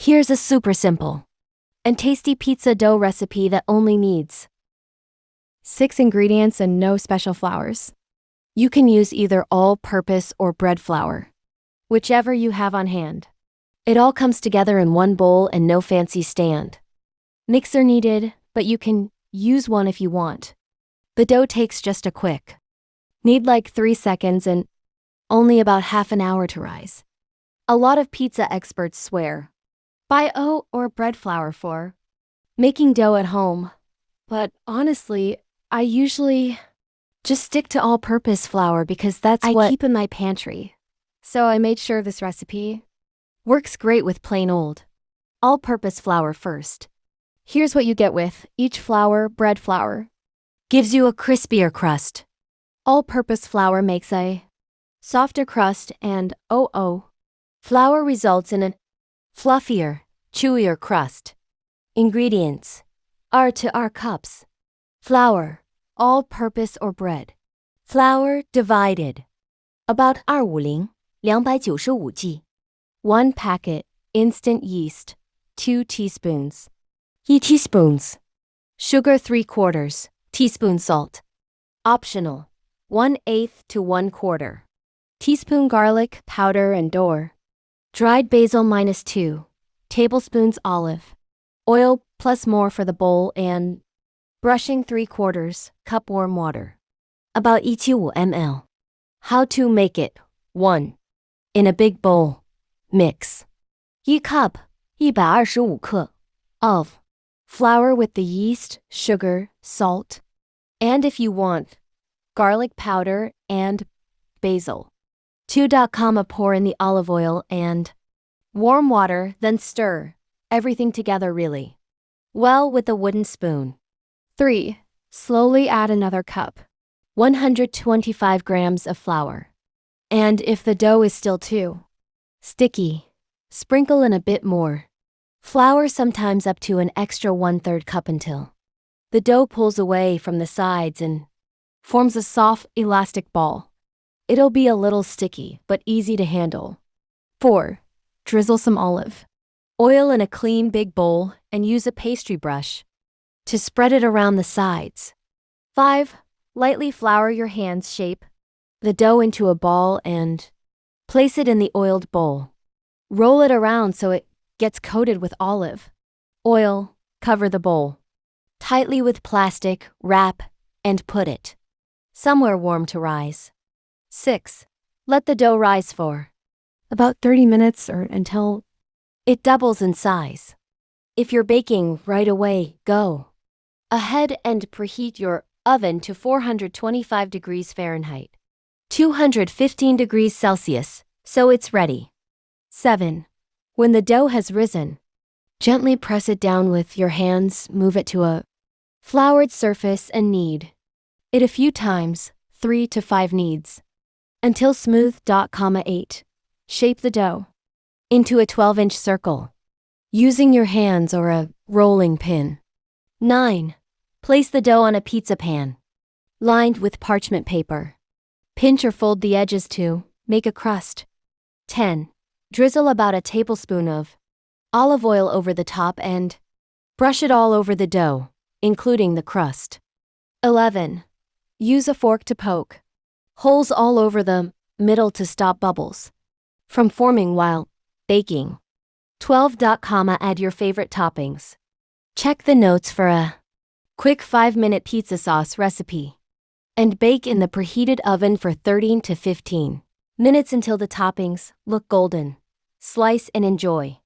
Here's a super simple and tasty pizza dough recipe that only needs 6 ingredients and no special flours. You can use either all-purpose or bread flour, whichever you have on hand. It all comes together in one bowl and no fancy stand. Mixer needed, but you can use one if you want. The dough takes just a quick. Knead like 3 seconds and only about half an hour to rise. A lot of pizza experts swear buy oat or bread flour for making dough at home, but honestly, I usually just stick to all-purpose flour because that's what I keep in my pantry. So I made sure this recipe works great with plain old all-purpose flour first. Here's what you get with each flour, bread flour. Gives you a crispier crust. All-purpose flour makes a softer crust and flour results in a fluffier, chewier crust. Ingredients R to R cups. Flour, all-purpose or bread. Flour divided. About 250, 295 g. 1 packet, instant yeast, 2 teaspoons. 1 teaspoons. Sugar 3/4 teaspoon salt. Optional. 1/8 to 1/4 teaspoon garlic powder and door. Dried basil -2 tablespoons olive oil plus more for the bowl and brushing 3/4 cup warm water. About 175 ml. How to make it. 1. In a big bowl. Mix 1 cup 125克 of flour with the yeast, sugar, salt, and if you want, garlic powder and basil. 2. Pour in the olive oil and warm water, then stir everything together really well with a wooden spoon. 3. Slowly add another cup, 125 grams of flour. And if the dough is still too sticky, sprinkle in a bit more flour, sometimes up to an extra 1/3 cup until the dough pulls away from the sides and forms a soft, elastic ball. It'll be a little sticky, but easy to handle. 4. Drizzle some olive oil in a clean big bowl and use a pastry brush to spread it around the sides. 5. Lightly flour your hands, shape the dough into a ball and place it in the oiled bowl. Roll it around so it gets coated with olive oil. Cover the bowl tightly with plastic, wrap, and put it somewhere warm to rise. 6. Let the dough rise for about 30 minutes or until it doubles in size. If you're baking right away, go ahead and preheat your oven to 425 degrees Fahrenheit, 215 degrees Celsius, so it's ready. 7. When the dough has risen, gently press it down with your hands, move it to a floured surface and knead it a few times, 3 to 5 kneads, until smooth. 8. Shape the dough into a 12-inch circle, using your hands or a rolling pin. 9. Place the dough on a pizza pan, lined with parchment paper. Pinch or fold the edges to make a crust. 10. Drizzle about a tablespoon of olive oil over the top and brush it all over the dough, including the crust. 11. Use a fork to poke holes all over the middle to stop bubbles from forming while baking. 12. Add your favorite toppings. Check the notes for a quick 5-minute pizza sauce recipe. And bake in the preheated oven for 13 to 15 minutes until the toppings look golden. Slice and enjoy.